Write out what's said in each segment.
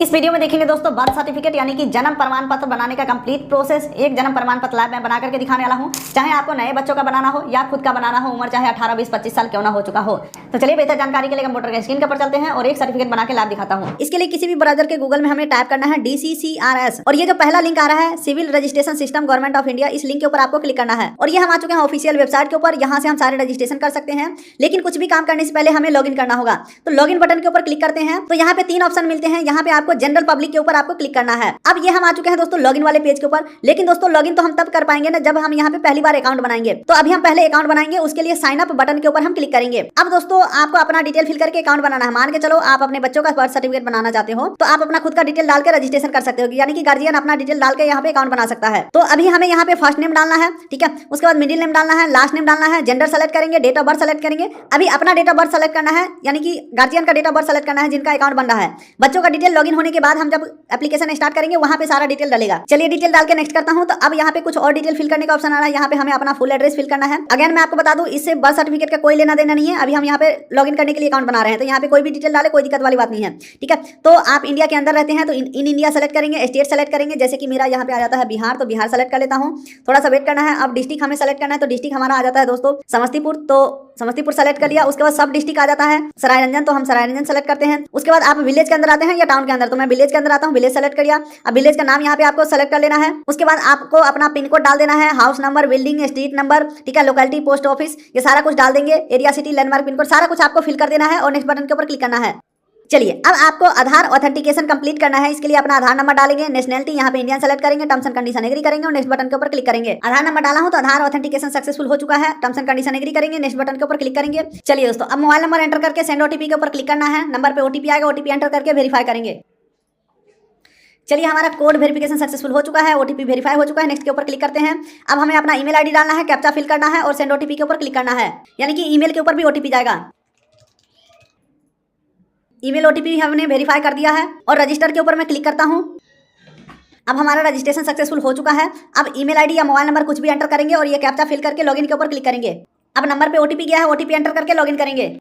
इस वीडियो में देखेंगे दोस्तों बर्थ सर्टिफिकेट यानी कि जन्म प्रमाण पत्र बनाने का कंप्लीट प्रोसेस। एक जन्म प्रमाण पत्र लाइव मैं बना करके दिखाने वाला हूं, चाहे आपको नए बच्चों का बनाना हो या खुद का बनाना हो, उम्र चाहे 18, 20, 25 साल क्यों ना हो चुका हो। तो चलिए बेहतर जानकारी के लिए कंप्यूटर के स्क्रीन पर चलते हैं और एक सर्टिफिकेट बना के लाइव दिखाता हूं। इसके लिए किसी भी ब्राउजर के गूगल में हमें टाइप करना है DCCRS और ये जो पहला लिंक आ रहा है civil registration system government of India, इस लिंक के ऊपर आपको क्लिक करना है और ये हम आ चुके हैं ऑफिशियल वेबसाइट के ऊपर। यहाँ से हम सारे रजिस्ट्रेशन कर सकते हैं, लेकिन कुछ भी काम करने से पहले हमें लॉगिन करना होगा। तो लॉगिन बटन के ऊपर क्लिक करते हैं तो यहाँ पे 3 ऑप्शन मिलते हैं। यहाँ पे आपको जनरल पब्लिक के ऊपर आपको क्लिक करना है। अब ये हम आ चुके हैं दोस्तों लॉगिन वाले पेज के ऊपर, लेकिन दोस्तों लॉगिन तो हम तब कर पाएंगे ना जब हम यहाँ पे पहली बार अकाउंट बनाएंगे। तो अभी हम पहले अकाउंट बनाएंगे, उसके लिए साइन अप बटन के ऊपर हम क्लिक करेंगे। अब दोस्तों आपको अपना डिटेल फिल करके अकाउंट बनाना है। मान के चलो आप अपने बच्चों का बर्थ सर्टिफिकेट बनाना चाहते हो तो आप अपना खुद का डिटेल डाल के रजिस्ट्रेशन कर सकते हो, यानी कि गार्जियन अपना डिटेल डाल के यहाँ पे अकाउंट बना सकता है। तो अभी हमें यहाँ पे फर्स्ट नेम डालना है, ठीक है, उसके बाद मिडिल नेम डालना है, लास्ट नेम डालना है, जेंडर सेलेक्ट करेंगे, डेट ऑफ बर्थ सेलेक्ट करेंगे। अभी अपना डेट ऑफ बर्थ सेलेक्ट करना है, यानी कि गार्जियन का डेट ऑफ बर्थ सेलेक्ट करना है जिनका अकाउंट बन रहा है। बच्चों का डिटेल लॉगिन होने के बाद हम जब एप्लीकेशन स्टार्ट करेंगे वहां पे सारा डिटेल डालेगा। चलिए डिटेल डाल के नेक्स्ट करता हूं। तो अब यहाँ पे कुछ और डिटेल फिल करने का ऑप्शन आ रहा है। यहाँ पे हमें अपना फुल एड्रेस फिल करना है। अगेन मैं आपको बता दूं इससे बर्थ सर्टिफिकेट का कोई लेना देना नहीं है। अभी हम यहाँ पे लॉगिन करने के लिए अकाउंट बना रहे हैं, तो यहाँ पे कोई भी डिटेल डाले कोई दिक्कत वाली बात नहीं है, ठीक है। तो आप इंडिया के अंदर रहते हैं तो इन इंडिया सेलेक्ट करेंगे, स्टेट सेलेक्ट करेंगे। जैसे कि मेरा यहाँ पे आ जाता है बिहार, तो बिहार सेलेक्ट कर लेता हूँ। थोड़ा सा वेट करना है। अब डिस्ट्रिक्ट हमें सेलेक्ट करना है, तो डिस्ट्रिक्ट हमारा आ जाता है दोस्तों समस्तीपुर, तो समस्तीपुर सेलेक्ट कर लिया। उसके बाद सब डिस्ट्रिक्ट आ जाता है सरायरंजन, तो हम सरायरंजन सेलेक्ट करते हैं। उसके बाद आप विलेज के अंदर आते हैं या टाउन के अंदर, तो मैं विलेज के अंदर आता हूँ, विलेज सेलेक्ट कर लिया। अब विलेज का नाम यहाँ पे आपको सेलेक्ट कर लेना है। उसके बाद आपको अपना पिन कोड डाल देना है, house number, building, street number, ठीक है, लोकेलिटी, पोस्ट ऑफिस, ये सारा कुछ डाल देंगे। Area, city, landmark, pin code सारा कुछ आपको फिल कर देना है और नेक्स्ट बटन के ऊपर क्लिक करना है। चलिए अब आपको आधार ऑथेंटिकेशन कंप्लीट करना है। इसके लिए अपना आधार नंबर डालेंगे, नेशनलिटी यहाँ पे इंडियन सेलेक्ट करेंगे, टर्म्स एंड कंडीशन एग्री करेंगे और नेक्स्ट बटन के ऊपर क्लिक करेंगे। आधार नंबर डाला हूं तो आधार ऑथेंटिकेशन सक्सेसफुल हो चुका है, टर्म्स एंड कंडीशन एग्री करेंगे, नेक्स्ट बटन के ऊपर क्लिक करेंगे। चलिए दोस्तों अब मोबाइल नंबर एंटर करके सेंड ओटीपी के ऊपर क्लिक करना है। नंबर पे ओटीपी आएगा, ओटीपी एंटर करके वेरीफाई करेंगे। चलिए हमारा कोड वेरिफिकेशन सक्सेसफुल हो चुका है, ओटीपी वेरीफाई हो चुका है, नेक्स्ट के ऊपर क्लिक करते हैं। अब हमें अपना ईमेल आईडी डालना है, कैप्चा फिल करना है और सेंड ओटीपी के ऊपर क्लिक करना है, यानी कि ईमेल के ऊपर भी ओटीपी जाएगा। ईमेल ओटीपी हमने वेरीफाई कर दिया है और रजिस्टर के ऊपर मैं क्लिक करता हूं। अब हमारा रजिस्ट्रेशन सक्सेसफुल हो चुका है। अब ईमेल आईडी या मोबाइल नंबर कुछ भी एंटर करेंगे और ये कैप्चा फिल करके लॉगिन के ऊपर क्लिक करेंगे। अब नंबर पे ओटीपी गया है, ओटीपी एंटर करके लॉगिन करेंगे।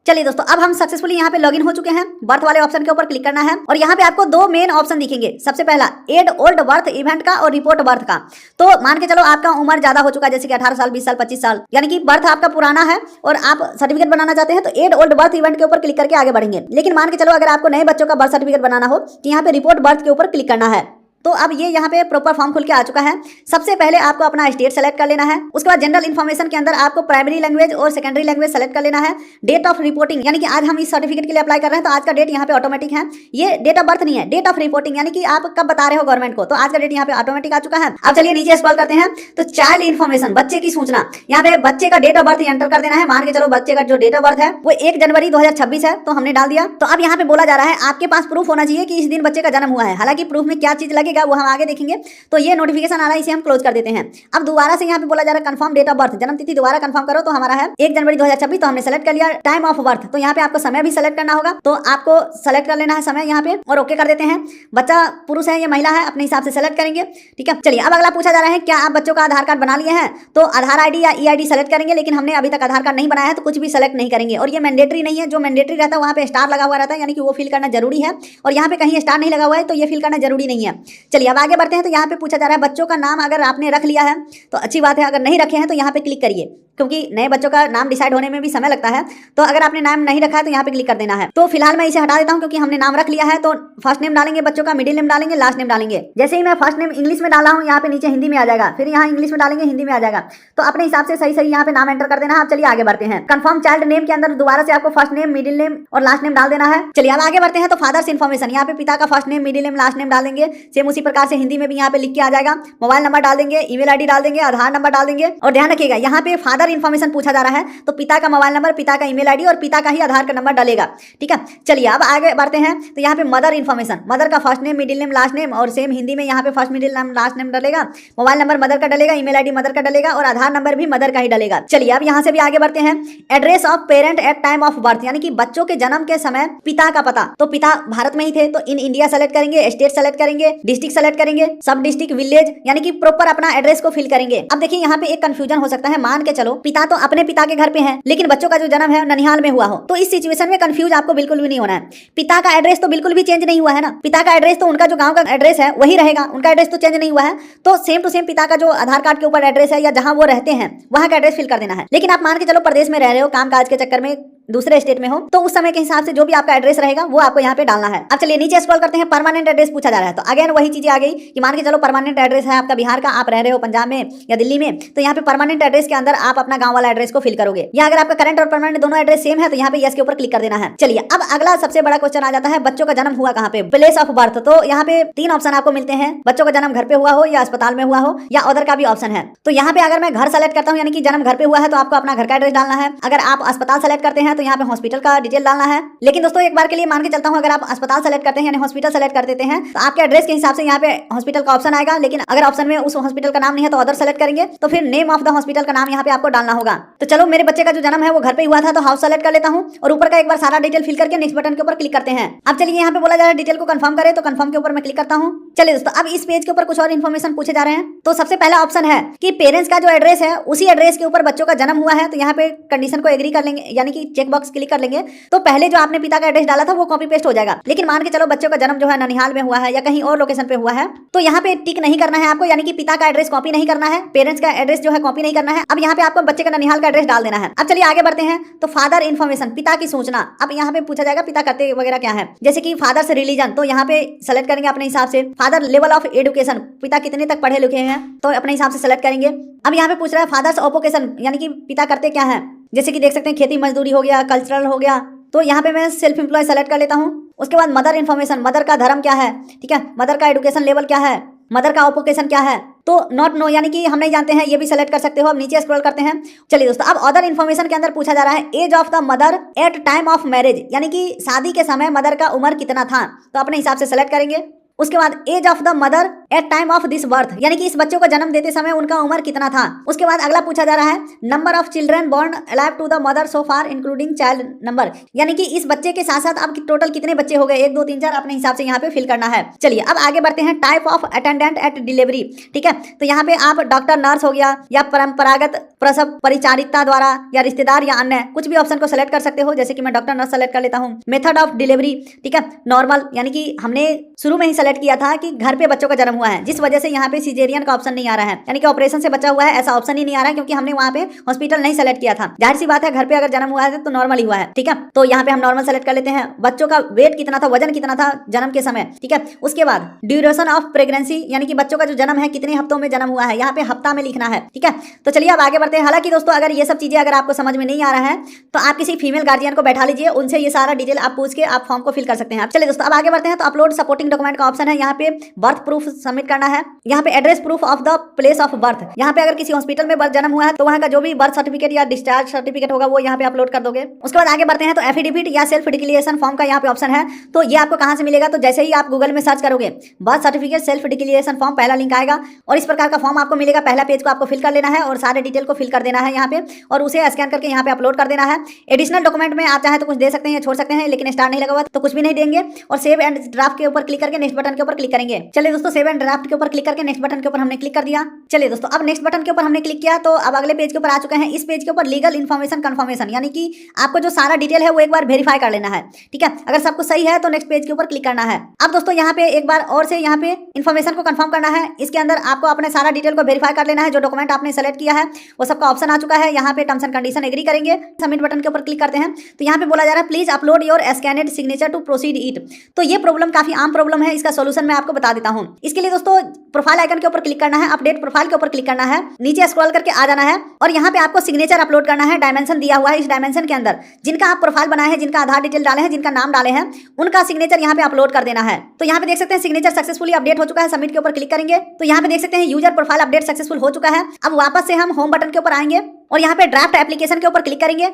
चलिए दोस्तों अब हम सक्सेसफुली यहाँ पे लॉगिन हो चुके हैं। बर्थ वाले ऑप्शन के ऊपर क्लिक करना है और यहाँ पे आपको 2 मेन ऑप्शन दिखेंगे। सबसे पहला एड ओल्ड बर्थ इवेंट का और रिपोर्ट बर्थ का। तो मान के चलो आपका उम्र ज्यादा हो चुका है, जैसे कि 18 साल, 20 साल, 25 साल, यानी कि बर्थ आपका पुराना है और आप सर्टिफिकेट बनाना चाहते हैं, तो एड ओल्ड बर्थ इवेंट के ऊपर क्लिक करके आगे बढ़ेंगे। लेकिन मान के चलो अगर आपको नए बच्चों का बर्थ सर्टिफिकेट बनाना हो तो यहाँ पे रिपोर्ट बर्थ के ऊपर क्लिक करना है। तो अब ये यहाँ पे प्रॉपर फॉर्म खुल के आ चुका है। सबसे पहले आपको अपना स्टेट सेलेक्ट कर लेना है। उसके बाद जनरल इन्फॉर्मेशन के अंदर आपको प्राइमरी लैंग्वेज और सेकेंडरी लैंग्वेज सेलेक्ट कर लेना है। डेट ऑफ रिपोर्टिंग, यानी कि आज हम इस सर्टिफिकेट के लिए अप्लाई कर रहे हैं तो आज का डेट यहाँ पे ऑटोमेटिक है। ये डेट ऑफ बर्थ नहीं है, डेट ऑफ रिपोर्टिंग, यानी कि आप कब बता रहे हो गवर्नमेंट को, तो आज का डेट यहाँ पे ऑटोमेटिक आ चुका है। अब चलिए नीचे स्क्रॉल करते हैं तो चाइल्ड इन्फॉर्मेशन, बच्चे की सूचना, यहाँ पे बच्चे का डेट ऑफ बर्थ एंटर कर देना है। मान के चलो बच्चे का जो डेट ऑफ बर्थ है वो 1 जनवरी 2026 है, तो हमने डाल दिया। तो अब यहाँ पे बोला जा रहा है आपके पास प्रूफ होना चाहिए कि इस दिन बच्चे का जन्म हुआ है। हालांकि प्रूफ में क्या चीज लगेगा वो हम आगे देखेंगे। तो ये नोटिफिकेशन आ रहा है, इसे हम क्लोज कर देते हैं। अब दोबारा से यहाँ पे बोला जा रहा है कंफर्म डेट ऑफ बर्थ, जन्म तिथि दोबारा कंफर्म करो। तो हमारा है 1 जनवरी 2026, तो हमने सेलेक्ट कर लिया। टाइम ऑफ बर्थ, तो यहाँ पे आपको समय भी सेलेक्ट करना होगा, तो आपको सेलेक्ट कर लेना है समय यहाँ पे और ओके कर देते हैं। बच्चा पुरुष है या महिला है अपने हिसाब से सेलेक्ट करेंगे, ठीक है। चलिए अब अगला पूछा जा रहा है क्या आप बच्चों का आधार कार्ड बना लिए हैं, तो आधार आईडी या ईआईडी सेलेक्ट करेंगे। लेकिन हमने अभी तक आधार कार्ड नहीं बनाया है तो कुछ भी सेलेक्ट नहीं करेंगे और ये मैंडेटरी नहीं है। जो मैंडेटरी रहता है वहाँ पे स्टार लगा हुआ रहता है, यानी कि वो फिल करना जरूरी है और यहाँ पे कहीं स्टार नहीं लगा हुआ है तो ये फिल करना जरूरी नहीं है। चलिए अब आगे बढ़ते हैं। तो यहाँ पे पूछा जा रहा है बच्चों का नाम अगर आपने रख लिया है तो अच्छी बात है, अगर नहीं रखे हैं तो यहाँ पे क्लिक करिए, क्योंकि नए बच्चों का नाम डिसाइड होने में भी समय लगता है। तो अगर आपने नाम नहीं रखा है तो यहाँ पे क्लिक कर देना है। तो फिलहाल मैं इसे हटा देता हूँ क्योंकि हमने नाम रख लिया है। तो फर्स्ट नेम डालेंगे बच्चों का, मिडिल नेम डालेंगे, लास्ट नेम डालेंगे। जैसे ही मैं फर्स्ट नेम इंग्लिश में डाला हूँ यहाँ पे नीचे हिंदी में आ जाएगा, फिर यहाँ इंग्लिश में डालेंगे हिंदी में आ जाएगा। तो अपने हिसाब से सही यहाँ पे नाम एंटर कर देना है। अब चलिए आगे बढ़ते हैं। कंफर्म चाइल्ड नेम के अंदर दोबारा से आपको फर्स्ट नेम, मिडिल नेम और लास्ट नेम डाल देना है। चलिए अब आगे बढ़ते हैं। तो फादर्स इन्फॉर्मेशन, यहाँ पे पिता का first name, middle name, last name डाल देंगे। सेम उसी प्रकार से हिंदी में भी यहाँ पे लिख के आ जाएगा। मोबाइल नंबर डाल देंगे, ईमेल आईडी डाल देंगे, आधार नंबर डाल देंगे। और ध्यान रखिएगा यहाँ पे फादर इन्फॉर्मेशन पूछा जा रहा है तो पिता का मोबाइल नंबर, पिता का ईमेल आईडी और पिता का ही आधार का नंबर डालेगा, ठीक है। चलिए अब आगे बढ़ते हैं। तो यहाँ पे मदर इन्फॉर्मेशन, मदर का first name, middle name, last name और सेम हिंदी में यहाँ पे first, middle name, last name डालेगा। मोबाइल नंबर मदर का डालेगा, ईमेल आईडी मदर का डालेगा और आधार नंबर भी मदर का ही डालेगा। चलिए अब यहाँ से भी आगे बढ़ते हैं। Address of parent at time of birth, यानी कि बच्चों के जन्म के समय पिता का पता, तो पिता भारत में ही थे तो इन इंडिया सेलेक्ट करेंगे, स्टेट सेलेक्ट करेंगे, डिस्ट्रिक्ट सेलेक्ट करेंगे, सब डिस्ट्रिक्ट, विलेज, यानी कि प्रॉपर अपना एड्रेस को फिल करेंगे। अब देखिए यहाँ पे एक कंफ्यूजन हो सकता है। मान के चलो चलो पिता तो अपने पिता के घर पे है, लेकिन बच्चों का जो जन्म है ननिहाल में हुआ हो, तो इस सिचुएशन में कंफ्यूज आपको बिल्कुल भी नहीं होना है। पिता का एड्रेस तो बिल्कुल भी चेंज नहीं हुआ है ना, पिता का एड्रेस तो उनका जो गांव का एड्रेस है वही रहेगा, उनका एड्रेस तो चेंज नहीं हुआ है। तो सेम टू सेम पिता का जो आधार कार्ड के ऊपर एड्रेस है या जहां वो रहते हैं वहां का एड्रेस फिल कर देना है। लेकिन आप मान के चलो प्रदेश में रह रहे हो, काम काज के चक्कर में दूसरे स्टेट में हो, तो उस समय के हिसाब से जो भी आपका एड्रेस रहेगा वो आपको यहाँ पे डालना है। अब चलिए नीचे स्क्रॉल करते हैं, परमानेंट एड्रेस पूछा जा रहा है। तो अगेन वही चीजें आ गई कि मान के चलो परमानेंट एड्रेस है आपका बिहार का, आप रह रहे हो पंजाब में या दिल्ली में, तो यहाँ पे परमानेंट एड्रेस के अंदर आप अपना गांव वाला एड्रेस को फिल करोगे। या अगर आपका करंट और परमानेंट दोनों एड्रेस सेम है तो यहाँ पे यस के ऊपर क्लिक कर देना है। चलिए अब अगला सबसे बड़ा क्वेश्चन आ जाता है, बच्चों का जन्म हुआ कहाँ पे, प्लेस ऑफ बर्थ। तो यहाँ पे 3 ऑप्शन आपको मिलते हैं, बच्चों का जन्म घर पे हुआ हो या अस्पताल में हुआ हो या अदर का भी ऑप्शन है। तो यहाँ पे अगर मैं घर सेलेक्ट करता हूँ यानी कि जन्म घर पे हुआ है तो आपको अपना घर का एड्रेस डालना है। अगर आप अस्पताल सेलेक्ट करते हैं तो यहाँ पे हॉस्पिटल का डिटेल डालना है। लेकिन दोस्तों एक बार के लिए मान के चलता हूं, अगर आप अस्पताल सेलेक्ट करते हैं यानी हॉस्पिटल सेलेक्ट कर देते हैं तो आपके एड्रेस के हिसाब से यहाँ पे हॉस्पिटल का ऑप्शन आएगा। लेकिन अगर ऑप्शन में उस हॉस्पिटल का नाम नहीं है तो अदर सेलेक्ट करेंगे तो फिर नेम ऑफ द हॉस्पिटल का नाम यहाँ पे आपको डालना होगा। तो चलो मेरे बच्चे का जो जन्म है वो घर पे हुआ था तो हाउस सेलेक्ट कर लेता हूँ और ऊपर का एक बार सारा डिटेल फिल करके नेक्स्ट बटन के ऊपर क्लिक करते हैं। अब चलिए यहाँ पे बोला जा रहा है डिटेल को कंफर्म करें, तो कंफर्म के ऊपर मैं क्लिक करता हूँ। चलिए दोस्तों अब इस पेज के ऊपर कुछ और इन्फॉर्मेशन पूछे जा रहे हैं। तो सबसे पहला ऑप्शन है कि पेरेंट्स का जो एड्रेस है उसी एड्रेस के ऊपर बच्चों का जन्म हुआ है, तो यहाँ पे कंडीशन को एग्री कर लेंगे यानी कि चेक बॉक्स क्लिक कर लेंगे। तो पहले जो आपने पिता का एड्रेस डाला था वो कॉपी पेस्ट हो जाएगा। लेकिन मान के चलो बच्चों का जन्म जो है ननिहाल में हुआ है या कहीं और लोकेशन पे हुआ है, तो यहाँ पे टिक नहीं करना है आपको, यानी कि पिता का एड्रेस कॉपी नहीं करना है, पेरेंट्स का एड्रेस जो है कॉपी नहीं करना है। अब यहाँ पे आपको बच्चे का ननिहाल का एड्रेस डाल देना है। अब चलिए आगे बढ़ते हैं। तो फादर इन्फॉर्मेशन, पिता की सूचना। अब यहाँ पे पूछा जाएगा पिता करते वगैरह क्या है, जैसे कि फादर्स रिलीजन, तो यहाँ पे सेलेक्ट करेंगे अपने हिसाब से। फादर लेवल ऑफ एजुकेशन, पिता कितने तक पढ़े लिखे हैं तो अपने हिसाब से सेलेक्ट करेंगे। अब यहाँ पे पूछ रहा है फादर्स ऑक्यूपेशन, यानी कि पिता करते क्या है, जैसे कि देख सकते हैं खेती मजदूरी हो गया, कल्चरल हो गया, तो यहाँ पे मैं सेल्फ एम्प्लॉय सेलेक्ट कर लेता हूँ। उसके बाद मदर इन्फॉर्मेशन, मदर का धर्म क्या है, ठीक है, मदर का एजुकेशन लेवल क्या है, मदर का ऑक्यूपेशन क्या है, तो नॉट नो यानी कि हम नहीं जानते हैं, ये भी सेलेक्ट कर सकते हो। अब नीचे स्क्रॉल करते हैं। चलिए दोस्तों अब अदर इन्फॉर्मेशन के अंदर पूछा जा रहा है age of the mother at time of marriage, यानी कि शादी के समय मदर का उम्र कितना था, तो अपने हिसाब से सेलेक्ट करेंगे। उसके बाद age of the mother at time of this birth, यानी कि इस बच्चों को जन्म देते समय उनका उम्र कितना था। उसके बाद अगला पूछा जा रहा है number of children born alive to the mother so far including child number, यानी कि इस बच्चे के साथ साथ अब टोटल कितने बच्चे हो गए, 1 2 3 4, अपने हिसाब से यहाँ पे फिल करना है। चलिए अब आगे बढ़ते हैं। Type of attendant at delivery, ठीक है, तो यहाँ पे आप डॉक्टर नर्स हो गया या परंपरागत प्रसव परिचारिता द्वारा या रिश्तेदार या अन्य कुछ भी ऑप्शन को सेलेक्ट कर सकते हो। जैसे कि मैं डॉक्टर नर्स सेलेक्ट कर लेता हूँ। मेथड ऑफ डिलीवरी, ठीक है, नॉर्मल, यानी कि हमने शुरू में ही सेलेक्ट किया था कि घर पे बच्चों का जन्म हुआ है, जिस वजह से यहाँ पे सिजेरियन का ऑप्शन नहीं आ रहा है, यानी कि ऑपरेशन से बचा हुआ है ऐसा ऑप्शन ही नहीं आ रहा है, क्योंकि हमने वहाँ पे हॉस्पिटल नहीं सेलेक्ट किया था। जाहिर सी बात है घर पे अगर जन्म हुआ है तो नॉर्मल ही हुआ है, ठीक है, तो यहाँ पे हम नॉर्मल सेलेक्ट कर लेते हैं। बच्चों का वेट कितना था, वजन कितना था जन्म के समय, ठीक है। उसके बाद ड्यूरेशन ऑफ प्रेगनेंसी, यानी कि बच्चों का जो जन्म है कितने हफ्तों में जन्म हुआ है, यहाँ पे हफ्ता में लिखना है, ठीक है। तो चलिए अब आगे बढ़ते हैं। हालांकि दोस्तों अगर ये सब चीजें अगर आपको समझ में नहीं आ रहा है तो आप किसी फीमेल गार्जियन को बैठा लीजिए, उनसे ये सारा डिटेल आप पूछ के आप फॉर्म को फिल कर सकते हैं। चलिए दोस्तों अब आगे बढ़ते हैं। तो अपलोड सपोर्टिंग डॉक्यूमेंट का ऑप्शन है, यहाँ पे बर्थ प्रूफ सबमिट करना है, यहाँ पे address proof of the place of birth, यहाँ पे अगर किसी हॉस्पिटल में बर्थ जन्म हुआ है तो वहाँ का जो भी बर्थ सर्टिफिकेट या डिस्चार्ज सर्टिफिकेट होगा वो यहाँ पे अपलोड कर दोगे। उसके बाद आगे बढ़ते हैं। तो एफिडेविट या सेल्फ डिक्लेरेशन फॉर्म का यहाँ पे ऑप्शन है, तो ये आपको कहाँ से मिलेगा, तो जैसे ही आप गूगल में सर्च करोगे birth certificate self declaration form, पहला लिंक आएगा और इस प्रकार का फॉर्म आपको मिलेगा। पहला पेज को आपको फिल कर लेना है और सारे डिटेल को फिल कर देना है यहाँ पे और उसे स्कैन करके यहाँ पे अपलोड कर देना है। एडिशनल डॉक्यूमेंट में आप चाहे तो कुछ दे सकते हैं, छोड़ सकते हैं, लेकिन स्टार नहीं लगा हुआ तो कुछ भी नहीं देंगे। और सेव एंड ड्राफ्ट के ऊपर क्लिक करके नेक्स्ट बटन के ऊपर क्लिक करेंगे। चलिए दोस्तों सेव एंड ड्राफ्ट के ऊपर क्लिक करके नेक्स्ट बटन के ऊपर हमने क्लिक कर दिया। चलिए दोस्तों अब नेक्स्ट बटन के ऊपर हमने क्लिक किया तो अब अगले पेज के ऊपर आ चुके हैं। इस पेज के ऊपर लीगल इन्फॉर्मेशन कंफर्मेशन, यानी कि आपको जो सारा डिटेल है वो एक बार वेरीफाई कर लेना है, ठीक है। अगर सब कुछ सही है तो नेक्स्ट पेज के ऊपर क्लिक करना है। अब दोस्तों यहाँ पे एक बार और से यहाँ पे इन्फॉर्मेशन को कंफर्म करना है। इसके अंदर आपको अपने सारा डिटेल को वेरीफाई कर लेना है। जो डॉक्यूमेंट आपने सेलेक्ट किया है वो सबका ऑप्शन आ चुका है। यहाँ पे टर्म्स एंड कंडीशन एग्री करेंगे, सबमिट बटन के ऊपर क्लिक करते हैं। तो यहाँ पे बोला जा रहा है please upload your scanned signature to proceed it. तो ये प्रॉब्लम काफी आम प्रॉब्लम है, इसका सोल्यूशन मैं आपको बता देता हूँ। इसके लिए दोस्तों प्रोफाइल आइकन के ऊपर क्लिक करना है, अपडेट प्रोफाइल के ऊपर क्लिक करना है, नीचे स्क्रॉल करके आ जाना है और यहाँ पे आपको सिग्नेचर अपलोड करना है। डायमेंशन दिया हुआ है, इस डायमेंशन के अंदर जिनका आप प्रोफाइल बनाए हैं, जिनका आधार डिटेल डाले हैं, जिनका नाम डाले हैं, उनका सिग्नेचर यहाँ पे अपलोड कर देना है। तो यहाँ पे देख सकते हैं सिग्नेचर सक्सेसफुली अपडेट हो चुका है। सबमिट के ऊपर क्लिक करेंगे तो यहाँ पे देख सकते हैं यूजर प्रोफाइल अपडेट सक्सेसफुल हो चुका है। अब वापस से हम होम बटन के ऊपर आएंगे और यहाँ पे ड्राफ्ट एप्लीकेशन के ऊपर क्लिक करेंगे।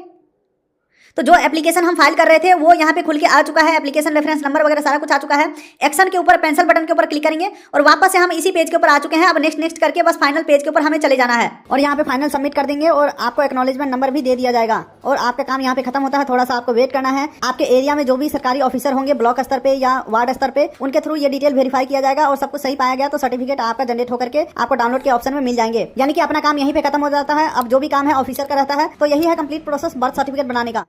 तो जो एप्लीकेशन हम फाइल कर रहे थे वो यहाँ पे खुल के आ चुका है, एप्लीकेशन रेफरेंस नंबर वगैरह सारा कुछ आ चुका है। एक्शन के ऊपर पेंसिल बटन के ऊपर क्लिक करेंगे और वापस से हम इसी पेज के ऊपर आ चुके हैं। अब नेक्स्ट नेक्स्ट करके बस फाइनल पेज के ऊपर हमें चले जाना है और यहाँ पे फाइनल सबमिट कर देंगे और आपको एक्नॉलेजमेंट नंबर भी दे दिया जाएगा और आपका काम यहाँ पे खत्म होता है। थोड़ा सा आपको वेट करना है। आपके एरिया में जो भी सरकारी ऑफिसर होंगे ब्लॉक स्तर पे या वार्ड स्तर पे, उनके थ्रू ये डिटेल वेरीफाई किया जाएगा और सब कुछ सही पाया गया तो सर्टिफिकेट आपका जनरेट होकर के आपको डाउनलोड के ऑप्शन में मिल जाएंगे। यानी कि अपना काम यहीं पे खत्म हो जाता है। अब जो भी काम है ऑफिसर का रहता है। तो यही है कंप्लीट प्रोसेस बर्थ सर्टिफिकेट बनाने का।